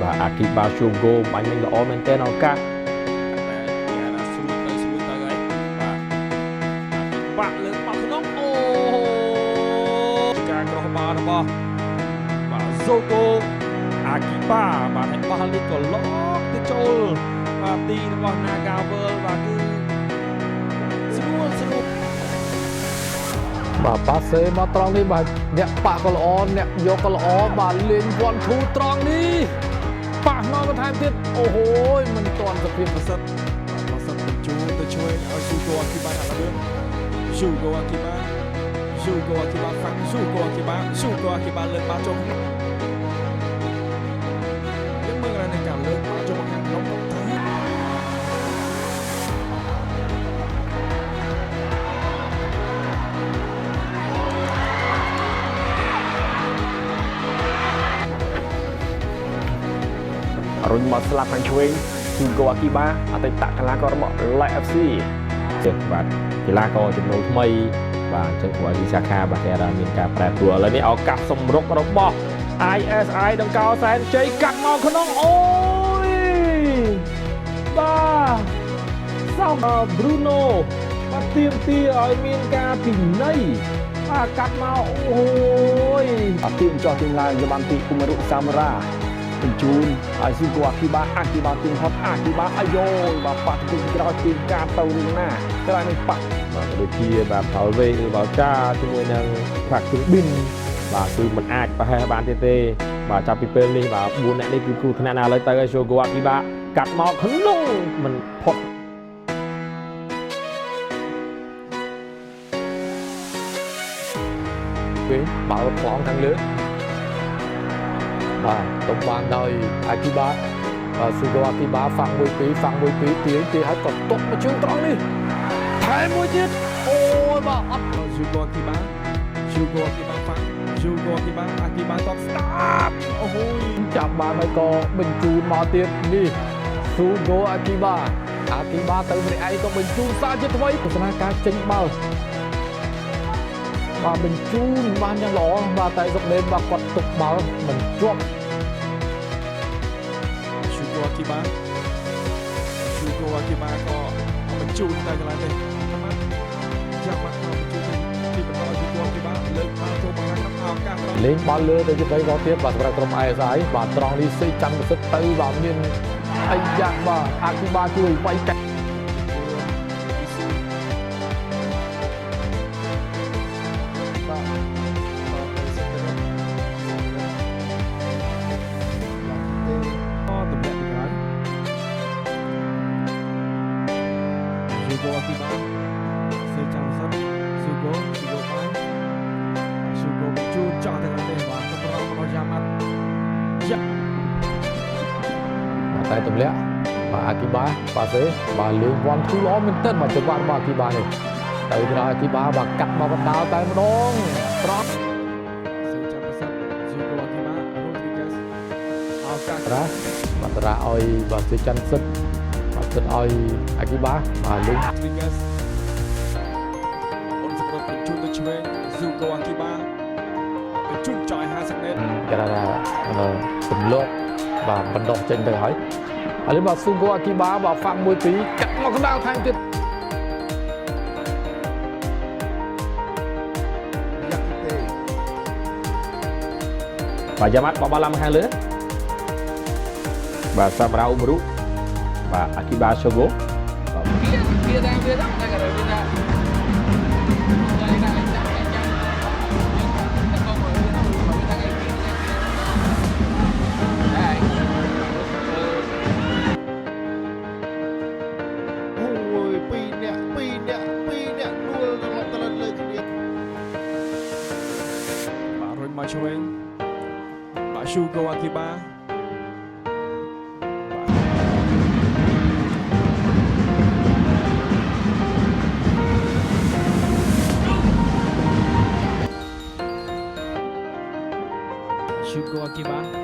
បាទអាគីបាស៊ូហ្គោបាញ់ល្អមែនទែនឱកាសបាក់លើកមកក្នុងអូការក្រោះបាល់របស់បាទស៊ូហ្គោអាគីបាបាទហើយបាល់នេះក៏ឡកទៅចូលបាទទីរបស់ Nagavel បាទគឺស្រួលបាទប៉ាសេមកត្រង់នេះបាទអ្នកប៉ាក៏ល្អអ្នកយកក៏ល្អបាទលេង1 2ត្រង់នេះប៉ះមកបន្ថែមទៀតអូហូយមិនទាន់សភាពប្រសិទ្ធបញ្ជូនទៅជួយឲ្យស៊ូហ្គោអាគីបាដាក់លឿនស៊ូហ្គោអាគីបាហ្វាំងស៊ូហ្គោអាគីបាលើកបាល់ចូលយើងមើលរ៉ានៃការលើកបាល់ចូលមកខាងក្នុងរុញមកស្លាប់ខាងឆ្វេងស៊ូហ្គោអាគីបាអតីតកីឡាកររបស់ Light FC ចេះបាទកីឡាករចំណូលថ្មីបាទអញ្ចឹងព្រោះវិសាខាបាទគេថាមានការប្រែប្រួលឥឡូវនេះឱកាសសម្រុករបស់ ISI ដង្កោសែនជ័យកាត់មកក្នុងអូយបាទសំ Bruno បាទទៀមទាឲ្យមានការពិន័យបាទកាត់មកអូយអាទៀមចោះទៀងឡើងយបានពីគុំរុសាមរ៉ាបញ្ជូនឲ្យស៊ូហ្គោអាគីបាទៀងហត់អាគីបាអាយ៉ូបាទប៉ះទៅក្រោយពីការទៅរឿងណាក្រោយនឹងប៉ះបាទដូចជាបាទផលវេឬបោចាជាមួយនឹងផាក់គឺប៊ីនបាទគឺមិនអាចប្រហែលបានទៀតទេបាទចាប់ពីពេលនេះបាទ4អ្នកនេះគឺគ្រូថ្នាក់ណាឥឡូវទៅឲ្យស៊ូហ្គោអាគីបាកាត់មកក្នុងមិនផុតពេលបើផ្លងខាងលើបាទតុបបានដោយអាគីបាបាទស៊ូហ្គោអាគីបាហ្វាំង1 2ទាយហើយក៏តុបមកជើងត្រង់នេះថែមមួយទៀតអូយបាទអត់ស៊ូហ្គោអាគីបាហ្វាំងស៊ូហ្គោអាគីបាតបស្តាប់អូយចាប់បានហើយក៏បញ្ជូនមកទៀតនេះស៊ូហ្គោអាគីបាទៅម្នាក់ឯងក៏បញ្ជូនសារជាថ្មីទស្សនាការចេញបាល់បាទបញ្ជូនបានយ៉ាងល្អបាទតែសុកលេនបាទគាត់ទុកបាល់មិនជាប់ស៊ូហ្គោអាគីបាក៏បញ្ជូនទៅកន្លែងនេះចាំមកបញ្ជូនទីបន្តស៊ូហ្គោអាគីបាលើកបាល់ចូលមកខាងក្នុងឱកាសលេងបាល់លើទៅជា3វ៉ោទៀតបាទសម្រាប់ក្រុម ISI បាទត្រង់នេះសេច័ន្ទប្រសិទ្ធទៅបាទមានអីយ៉ាងបាទអាគីបាជួយវាយកាត់ស៊ូហ្គោអាគីបាសេច័ន្ទសិទ្ធស៊ូហ្គោបានស៊ូហ្គោបញ្ជូនចោលទៅខាងនេះបាទសម្រាប់របស់យ៉ាម៉ាត់តែទម្លាក់បាទអាគីបាបាទសេបាទលេង1 2ល្អមែនទែនបាទចង្វាក់របស់អាគីបានេះទៅដល់អាគីបាបាទកាត់មកបណ្ដាលតែម្ដងត្រង់សេច័ន្ទប្រសិទ្ធស៊ូហ្គោអាគីបា Rodriguez ឱកាសបាត់រាឲ្យបាទសេច័ន្ទសិទ្ធបាទទៅឲ្យអាគីបាបាទលេង Rodriguez អូនសម្រាប់បញ្ជូនទៅឆ្វេងស៊ូហ្គោអាគីបាបញ្ជូនចោល50ម៉ែត្រគេថាសំឡកបាទបណ្ដោះចេញទៅហើយឥឡូវបាទស៊ូហ្គោអាគីបាបាទហ្វាំង1 2កាត់មកកណ្ដាលថែមទៀតបាទយ៉ាម៉ាត់បបាល់ឡើងខាងលើបាទសម្រាប់អ៊ុំរុបាទអាគីបាស៊ូហ្គោមកឆ្វេងបាទស៊ូហ្គោអាគីបាស៊ូហ្គោអាគីបា